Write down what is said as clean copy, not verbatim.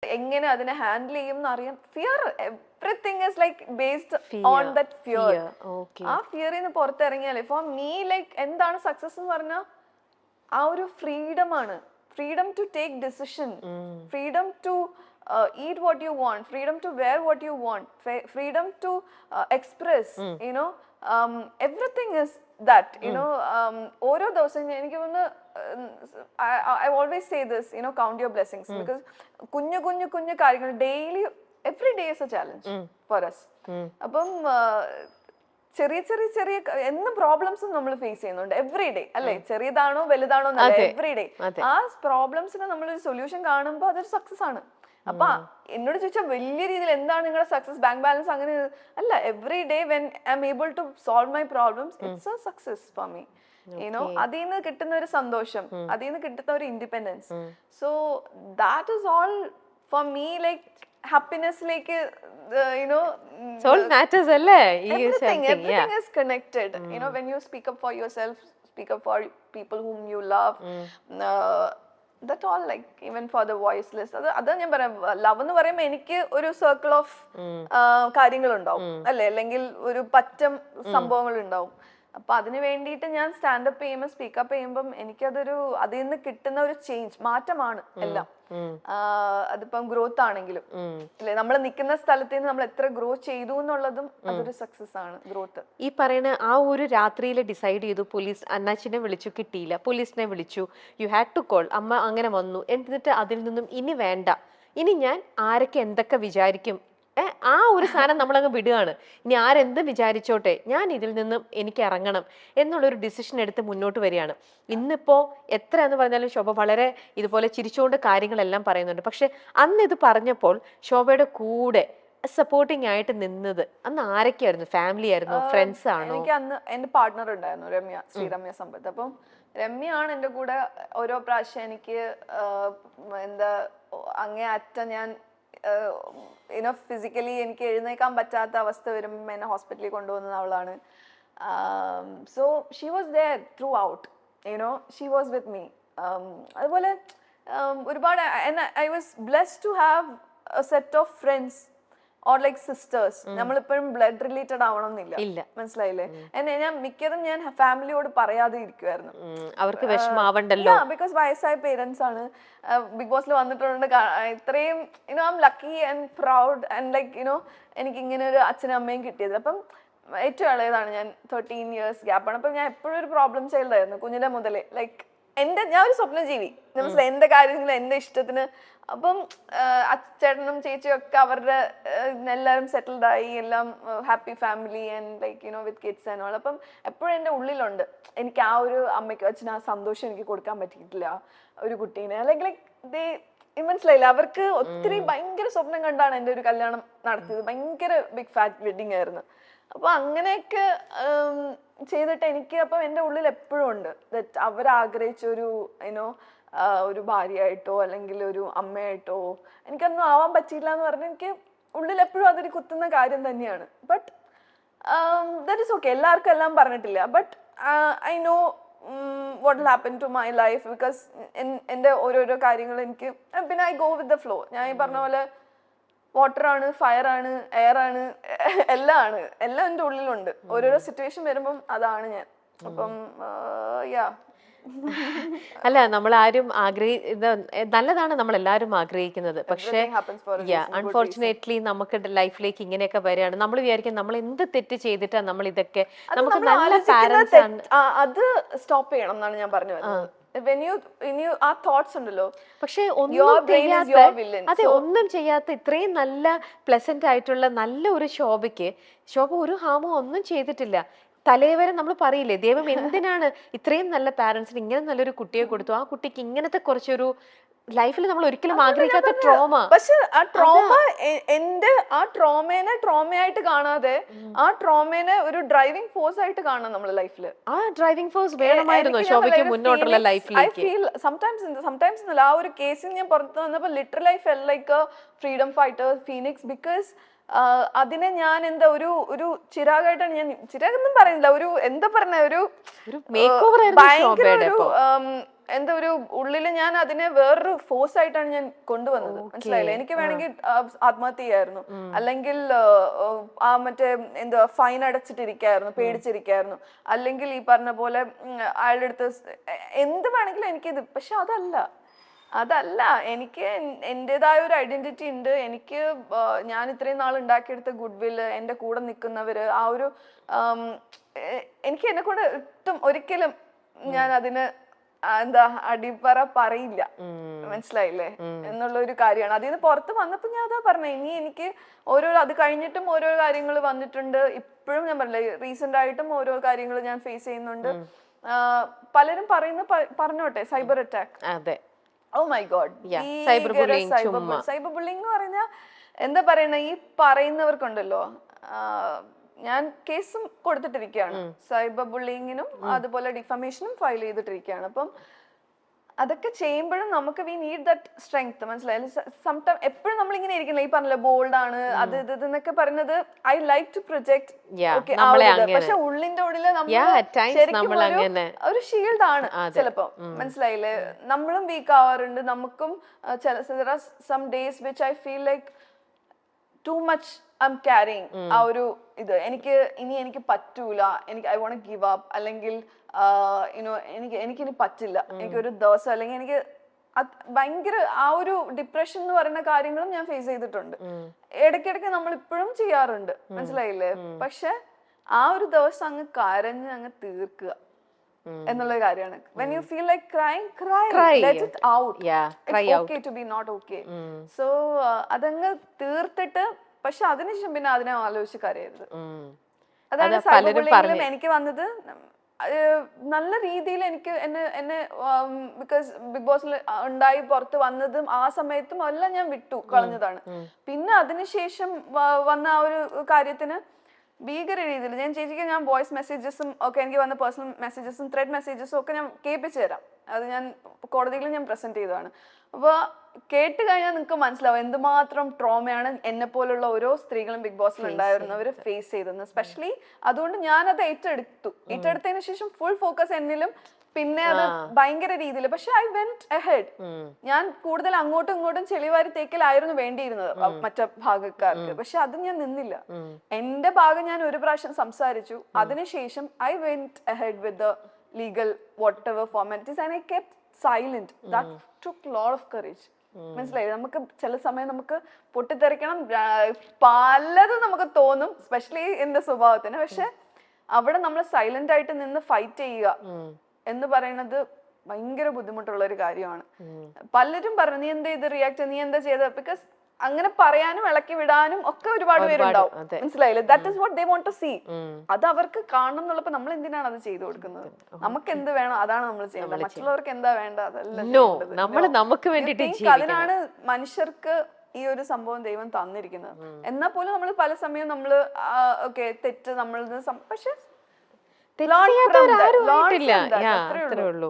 എങ്ങനെ അതിനെ ഹാൻഡിൽ ചെയ്യും എന്ന് അറിയാം. Fear, everything is like based on that fear. ആ ഫിയറിൽ നിന്ന് പുറത്തിറങ്ങിയാലേ ഫോർ മീ ലൈക്ക് എന്താണ് സക്സസ് എന്ന് പറഞ്ഞാൽ ആ ഒരു ഫ്രീഡം ആണ്. Freedom to take decision, freedom to eat what you want, freedom to wear what you want, freedom to express, you know, everything is that, you know. ഓരോ ദിവസം എനിക്ക് ഒന്ന് I always say this, you know, count your blessings, because കുഞ്ഞു കാര്യങ്ങൾ daily every day is a challenge for us. അപ്പം ചെറിയ എന്നും പ്രോബ്ലംസും നമ്മൾ ഫേസ് ചെയ്യുന്നുണ്ട് എവറി ഡേ, അല്ലെ? ചെറിയതാണോ വലുതാണോ എന്നല്ല, എവറി ഡേ ആ പ്രോബ്ലംസിന് നമ്മളൊരു സൊല്യൂഷൻ കാണുമ്പോൾ അതൊരു സക്സസ് ആണ്. അപ്പൊ എന്നോട് ചോദിച്ചാൽ വലിയ രീതിയിൽ എന്താണ് നിങ്ങളുടെ സക്സസ്, ബാങ്ക് ബാലൻസ് അങ്ങനെ അല്ല. Every day when I am able to solve my problems, it's a success for me. You know, അതിൽ നിന്ന് കിട്ടുന്ന ഒരു സന്തോഷം, അതിൽ നിന്ന് കിട്ടുന്ന ഒരു independence. So that is all for me like ഹാപ്പിനെസ്സിലേക്ക്, you know, all matters alle everything is connected. You know, when you speak up for yourself, speak up for people whom you love, that all, like even for the voiceless, അത് ഞാൻ പറയാം. Love എന്ന് പറയുമ്പോൾ എനിക്ക് ഒരു circle of കാര്യങ്ങൾ ഉണ്ടാവും, അല്ലെ? അല്ലെങ്കിൽ ഒരു പറ്റം സംഭവങ്ങൾ ഉണ്ടാവും. അപ്പൊ അതിന് വേണ്ടിയിട്ട് ഞാൻ സ്റ്റാൻഡപ്പ് ചെയ്യുമ്പോൾ, സ്പീക്കപ്പ് ചെയ്യുമ്പം എനിക്കതൊരു അതിൽ നിന്ന് കിട്ടുന്ന ഒരു ചേഞ്ച്, മാറ്റമാണ് എല്ലാം. അതിപ്പം ഗ്രോത്ത് ആണെങ്കിലും, അല്ലെ? നമ്മൾ നിൽക്കുന്ന സ്ഥലത്ത് നിന്ന് നമ്മൾ എത്ര ഗ്രോ ചെയ്തു എന്നുള്ളതും അതൊരു സക്സസ് ആണ്, ഗ്രോത്ത്. ഈ പറയുന്ന ആ ഒരു രാത്രിയിൽ ഡിസൈഡ് ചെയ്തു, പോലീസ് അണ്ണാച്ചിനെ വിളിച്ചു, കിട്ടിയില്ല, പോലീസിനെ വിളിച്ചു, യു ഹാഡ് ടു കോൾ, അമ്മ അങ്ങനെ വന്നു. എന്നിട്ട് അതിൽ നിന്നും ഇനി വേണ്ട, ഇനി ഞാൻ ആരൊക്കെ എന്തൊക്കെ വിചാരിക്കും, ആ ഒരു സാധനം നമ്മളങ്ങ് വിടുകയാണ്. ഇനി ആരെന്ത് വിചാരിച്ചോട്ടെ, ഞാൻ ഇതിൽ നിന്നും എനിക്ക് ഇറങ്ങണം എന്നുള്ളൊരു ഡിസിഷൻ എടുത്ത് മുന്നോട്ട് വരികയാണ്. ഇന്നിപ്പോ എത്ര എന്ന് പറഞ്ഞാലും ശോഭ വളരെ ഇതുപോലെ ചിരിച്ചുകൊണ്ട് കാര്യങ്ങളെല്ലാം പറയുന്നുണ്ട്. പക്ഷെ അന്ന് ഇത് പറഞ്ഞപ്പോൾ ശോഭയുടെ കൂടെ സപ്പോർട്ടിങ് ആയിട്ട് നിന്നത് അന്ന് ആരൊക്കെയായിരുന്നു? ഫാമിലി ആയിരുന്നു, ഫ്രണ്ട്സ് ആണോ? എനിക്ക് അന്ന് എന്റെ പാർട്ട്ണർ ഉണ്ടായിരുന്നു, രമ്യ, ശ്രീരമ്യ സമ്പത്ത്. അപ്പം രമ്യയാണ് എൻ്റെ കൂടെ ഓരോ പ്രാവശ്യം എനിക്ക് എന്താ അങ്ങേ അറ്റ ഞാൻ യുനോ ഫിസിക്കലി എനിക്ക് എഴുന്നേക്കാൻ പറ്റാത്ത അവസ്ഥ വരുമ്പോൾ എന്നെ ഹോസ്പിറ്റലിൽ കൊണ്ടുപോകുന്നത് അവളാണ്. So she was there throughout, you know, she was with me. അതുപോലെ ഒരുപാട് I was blessed to have a set of friends or like sisters. നമ്മളിപ്പോഴും ബ്ലഡ് റിലേറ്റഡ് ആവണമെന്നില്ല, മനസ്സിലായില്ലേ? ഞാൻ മിക്കതും ഞാൻ ഫാമിലിയോട് പറയാതെ ഇരിക്കുമായിരുന്നു, അവർക്ക് വിഷമാവണ്ടല്ലോ. ബിക്കോസ് വയസ്സായ പേരൻസ് ആണ്. ബിഗ് ബോസിൽ വന്നിട്ടുണ്ട്, ഇത്രയും you know I am lucky and proud and like you know എനിക്ക് ഇങ്ങനെ ഒരു അച്ഛനും അമ്മയും കിട്ടിയത്. അപ്പം ഏറ്റവും ഇളയതാണ് ഞാൻ, 13 years ഗ്യാപ്പാണ്. അപ്പം ഞാൻ എപ്പോഴും ഒരു പ്രോബ്ലം ചൈൽഡ് ആയിരുന്നു കുഞ്ഞിലെ മുതലേ. ലൈക്ക് ഞാൻ ഒരു സ്വപ്നജീവി, മനസ്സിലായി, എൻ്റെ കാര്യങ്ങൾ എൻ്റെ ഇഷ്ടത്തിന്. അപ്പം ചേട്ടനും ചേച്ചിയും ഒക്കെ അവരുടെ എല്ലാവരും സെറ്റിൽഡ് ആയി, എല്ലാം happy family and like you know with kids and all. അപ്പം എപ്പോഴും എൻ്റെ ഉള്ളിലുണ്ട് എനിക്ക് ആ ഒരു അമ്മയ്ക്ക് അച്ഛന് ആ സന്തോഷം എനിക്ക് കൊടുക്കാൻ പറ്റിയിട്ടില്ല ഒരു കുട്ടീനെ. ലൈക്ക് മനസ്സിലായില്ല, അവർക്ക് ഒത്തിരി ഭയങ്കര സ്വപ്നം കണ്ടാണ് എൻ്റെ ഒരു കല്യാണം നടത്തിയത്. ഭയങ്കര ബിഗ് ഫാറ്റ് വെഡിങ് ആയിരുന്നു. അപ്പൊ അങ്ങനെയൊക്കെ ചെയ്തിട്ട് എനിക്ക് അപ്പം എൻ്റെ ഉള്ളിൽ എപ്പോഴും ഉണ്ട് ദറ്റ് അവരാഗ്രഹിച്ചൊരു യുനോ ഒരു ഭാര്യയായിട്ടോ അല്ലെങ്കിൽ ഒരു അമ്മയായിട്ടോ എനിക്കൊന്നും ആവാൻ പറ്റിയില്ല എന്ന് പറഞ്ഞാൽ എനിക്ക് ഉള്ളിൽ എപ്പോഴും അതൊരു കുത്തുന്ന കാര്യം തന്നെയാണ്. ബട്ട് ദാറ്റ് ഇസ് ഓക്കെ, എല്ലാവർക്കും എല്ലാം പറഞ്ഞിട്ടില്ല. But I know what will happen to my life because എൻ്റെ ഓരോരോ കാര്യങ്ങൾ എനിക്ക് പിന്നെ I go with the flow. ഞാൻ ഈ പറഞ്ഞ പോലെ വാട്ടർ ആണ്, ഫയർ ആണ്, എയർ ആണ്, എല്ലാം എൻ്റെ ഉള്ളിലുണ്ട്. ഓരോരോ സിറ്റുവേഷൻ വരുമ്പം അതാണ് ഞാൻ. അപ്പം അല്ല, നമ്മൾ ആരും നല്ലതാണ് നമ്മൾ എല്ലാവരും ആഗ്രഹിക്കുന്നത്. പക്ഷേ അൺഫോർച്ചുനേറ്റ്ലി നമുക്ക് ലൈഫിലേക്ക് ഇങ്ങനെയൊക്കെ വരികയാണ്. നമ്മൾ വിചാരിക്കും നമ്മൾ എന്ത് തെറ്റ് ചെയ്തിട്ടാ നമ്മൾ ഇതൊക്കെ, നമുക്ക് നല്ല പാരന്റ്സ് ആണ്. അത് സ്റ്റോപ്പ് ചെയ്യണം എന്നാണ് ഞാൻ പറഞ്ഞു വരുന്നത്. ആ തോട്ട്സ് ഉണ്ടല്ലോ, പക്ഷെ അതെ, ഒന്നും ചെയ്യാത്ത ഇത്രയും നല്ല പ്ലസന്റ് ആയിട്ടുള്ള നല്ല ഒരു ശോഭ ഒരു ഹാമോ ഒന്നും ചെയ്തിട്ടില്ല. തലേവരെ നമ്മൾ പറയില്ലേ, ദൈവം എന്തിനാണ് ഇത്രയും നല്ല പാരന്റ്സിന് ഇങ്ങനെ നല്ലൊരു കുട്ടിയെ കൊടുത്തു, ആ കുട്ടിക്ക് ഇങ്ങനത്തെ കുറച്ചൊരു ലൈഫിൽ നമ്മൾ ഒരിക്കലും ആഗ്രഹിക്കാത്ത ട്രോമ. പക്ഷെ ആ ട്രോമ ആ ട്രോമേനെ ട്രോമയായിട്ട് കാണാതെ ആ ട്രോമേനെ ഒരു ഡ്രൈവിംഗ് ഫോഴ്സ് ആയിട്ട് കാണാം നമ്മുടെ ലൈഫില്. ആ ഡ്രൈവിംഗ് ഫോഴ്സ് വേണമായിരുന്നു ശോഭയ്ക്ക് മുന്നോട്ടുള്ള ലൈഫിലേക്ക്. സംടൈംസ് ആ ഒരു കേസിൽ ഞാൻ പുറത്ത് വന്നപ്പോ literally I felt like A freedom fighter Phoenix. Because അതിനെ ഞാൻ എന്താ ഒരു ചിരാഗായിട്ടാണ് ഞാൻ, ചിരാഗൊന്നും പറയുന്നില്ല, ഒരു എന്താ പറഞ്ഞ ഒരു ഭയങ്കര ഒരു എന്താ ഒരു ഉള്ളില് ഞാൻ അതിനെ വേറൊരു ഫോഴ്സ് ആയിട്ടാണ് ഞാൻ കൊണ്ടുവന്നത്. മനസ്സിലായില്ലേ? എനിക്ക് വേണമെങ്കിൽ ആത്മഹത്യ ചെയ്യായിരുന്നു, അല്ലെങ്കിൽ ആ മറ്റേ എന്താ ഫൈൻ അടച്ചിട്ടിരിക്കായിരുന്നു, പേടിച്ചിരിക്കായിരുന്നു, അല്ലെങ്കിൽ ഈ പറഞ്ഞ പോലെ അയാളുടെ അടുത്ത് എന്ത് വേണമെങ്കിലും എനിക്കിത്. പക്ഷെ അതല്ല എനിക്ക് എൻ്റെതായ ഒരു ഐഡന്റിറ്റി ഉണ്ട്. എനിക്ക് ഞാൻ ഇത്രയും നാൾ ഉണ്ടാക്കിയെടുത്ത ഗുഡ് വില്ല്, എൻ്റെ കൂടെ നിൽക്കുന്നവര്, ആ ഒരു എനിക്ക് എന്നെ കൊണ്ട് ഒരിക്കലും ഞാൻ അതിന് എന്താ അടിപ്പറ പറയില്ല. മനസ്സിലായില്ലേ എന്നുള്ള ഒരു കാര്യമാണ്. അതിൽ നിന്ന് പുറത്ത് വന്നപ്പോ ഞാൻ അതാ പറഞ്ഞത്, ഇനി എനിക്ക് അത് കഴിഞ്ഞിട്ടും ഓരോ കാര്യങ്ങൾ വന്നിട്ടുണ്ട്. ഇപ്പോഴും ഞാൻ പറഞ്ഞില്ലേ, റീസെന്റ് ആയിട്ടും ഓരോ കാര്യങ്ങൾ ഞാൻ ഫേസ് ചെയ്യുന്നുണ്ട്. പലരും പറഞ്ഞോട്ടെ സൈബർ അറ്റാക്ക്. അതെ, oh my God, cyber cyber bullying എന്ന് പറഞ്ഞാൽ എന്താ പറയണ, ഈ പറയുന്നവർക്കുണ്ടല്ലോ, ഞാൻ കേസും കൊടുത്തിട്ടിരിക്കുകയാണ്, സൈബർ ബുള്ളിങ്ങിനും അതുപോലെ ഡിഫമേഷനും ഫയൽ ചെയ്തിട്ടിരിക്കുകയാണ്. അപ്പം അതൊക്കെ ചെയ്യുമ്പോഴും നമുക്ക് വി നീഡ് ദാറ്റ് സ്ട്രെങ്ത്. മനസ്സിലായാലും സംടൈം എപ്പോഴും നമ്മൾ ഇങ്ങനെ ഇരിക്കില്ല, ഈ പറഞ്ഞില്ല ബോൾഡ് ആണ് അത് ഇത് എന്നൊക്കെ പറയുന്നത്. ഐ ലൈക്ക് ടു പ്രൊജക്ട്, പക്ഷെ ഉള്ളിന്റെ ഉള്ളില് നമ്മൾ ഒരു ഷീൽഡ് ആണ് ചിലപ്പോ. മനസ്സിലായില്ലേ? നമ്മളും വീക്ക് ആവാറുണ്ട്. നമുക്കും some days which I feel like too much I'm carrying ആ ഒരു ഇത്. എനിക്ക് പറ്റൂല, ഐ വോണ്ട് ഗിവ് അപ്പ്, അല്ലെങ്കിൽ എനിക്കിനി പറ്റില്ല, എനിക്കൊരു ദിവസം, അല്ലെങ്കിൽ എനിക്ക് ഭയങ്കര ആ ഒരു ഡിപ്രഷൻ എന്ന് പറയുന്ന കാര്യങ്ങളും ഞാൻ ഫേസ് ചെയ്തിട്ടുണ്ട്. ഇടയ്ക്കിടയ്ക്ക് നമ്മൾ ഇപ്പോഴും ചെയ്യാറുണ്ട്. മനസ്സിലായില്ലേ? പക്ഷെ ആ ഒരു ദിവസം അങ്ങ് കരഞ്ഞ് അങ്ങ് തീർക്കുക എന്നുള്ള കാര്യമാണ്. when you feel like crying, cry. Let it out. It's okay to be not okay. So അതങ്ങ് തീർത്തിട്ട്, പക്ഷെ അതിനുശേഷം പിന്നെ അതിനെ ആലോചിച്ച് കരയരുത്. അതാണ് സൈബർ ബുള്ളിങ്ങിലും എനിക്ക് വന്നത്. നല്ല രീതിയിൽ എനിക്ക് എന്നെ ബിക്കോസ് ബിഗ് ബോസിൽ ഉണ്ടായി പുറത്ത് വന്നതും ആ സമയത്തും എല്ലാം ഞാൻ കളഞ്ഞതാണ്. പിന്നെ അതിനുശേഷം വന്ന ആ ഒരു കാര്യത്തിന് ഭീകര രീതിയിൽ ഞാൻ ചേച്ചിക്ക് വോയിസ് മെസ്സേജസും ഒക്കെ, എനിക്ക് വന്ന പേഴ്സണൽ മെസ്സേജസും ത്രെഡ് മെസ്സേജസും ഒക്കെ ഞാൻ കേൾപ്പിച്ചു തരാം. അത് ഞാൻ കോടതിയിൽ ഞാൻ പ്രസന്റ് ചെയ്തതാണ്. അപ്പോൾ കേട്ട് കഴിഞ്ഞാൽ നിങ്ങൾക്ക് മനസ്സിലാവും എന്തുമാത്രം ട്രോമയാണ് എന്നെ പോലുള്ള ഓരോ സ്ത്രീകളും ബിഗ് ബോസിൽ ഉണ്ടായിരുന്നവർ ഫേസ് ചെയ്തത്. സ്പെഷ്യലി അതുകൊണ്ട് ഞാനത് ഏറ്റെടുത്തതിന് ശേഷം ഫുൾ ഫോക്കസ് എന്നിലും, പിന്നെ അത് ഭയങ്കര രീതിയിൽ. പക്ഷെ ഐ വെന്റ് അഹെഡ്. ഞാൻ കൂടുതൽ അങ്ങോട്ടും ഇങ്ങോട്ടും ചെളിവാരി തേക്കലായിരുന്നു വേണ്ടിയിരുന്നത് മറ്റു ഭാഗക്കാർക്ക്. പക്ഷെ അത് ഞാൻ നിന്നില്ല. എന്റെ ഭാഗം ഞാൻ ഒരു പ്രാവശ്യം സംസാരിച്ചു. അതിനുശേഷം I went ahead with the legal whatever formalities and I kept silent. That took lot of courage. മനസ്സിലായി? നമുക്ക് ചില സമയം നമുക്ക് പൊട്ടിത്തെറിക്കണം, പലതും നമുക്ക് തോന്നും, സ്പെഷ്യലി എന്റെ സ്വഭാവത്തിന്. പക്ഷെ അവിടെ നമ്മൾ സൈലന്റ് ആയിട്ട് നിന്ന് ഫൈറ്റ് ചെയ്യുക എന്ന് പറയുന്നത് ഭയങ്കര ബുദ്ധിമുട്ടുള്ള ഒരു കാര്യമാണ്. പലരും പറഞ്ഞു നീ എന്താ ഇത് റിയാക്ട്, നീ എന്താ ചെയ്തത്? ബിക്കോസ് അങ്ങനെ പറയാനും ഇളക്കി വിടാനും ഒക്കെ ഒരുപാട് പേരുണ്ടാവും. മനസ്സിലായില്ലേ? That is what they want to see. അത് അവർക്ക് കാണണം എന്നുള്ളപ്പോ നമ്മൾ എന്തിനാണ് അത് ചെയ്തു കൊടുക്കുന്നത്? നമുക്ക് എന്ത് വേണം അതാണ് നമ്മൾ ചെയ്യേണ്ടത്. മറ്റുള്ളവർക്ക് എന്താ വേണ്ട അതല്ല. അതിനാണ് മനുഷ്യർക്ക് ഈ ഒരു സംഭവം ദൈവം തന്നിരിക്കുന്നത്. എന്നാൽ പോലും നമ്മൾ പല സമയം നമ്മള് തെറ്റ് നമ്മൾ, പക്ഷെ അത്രേ ഉള്ളൂ.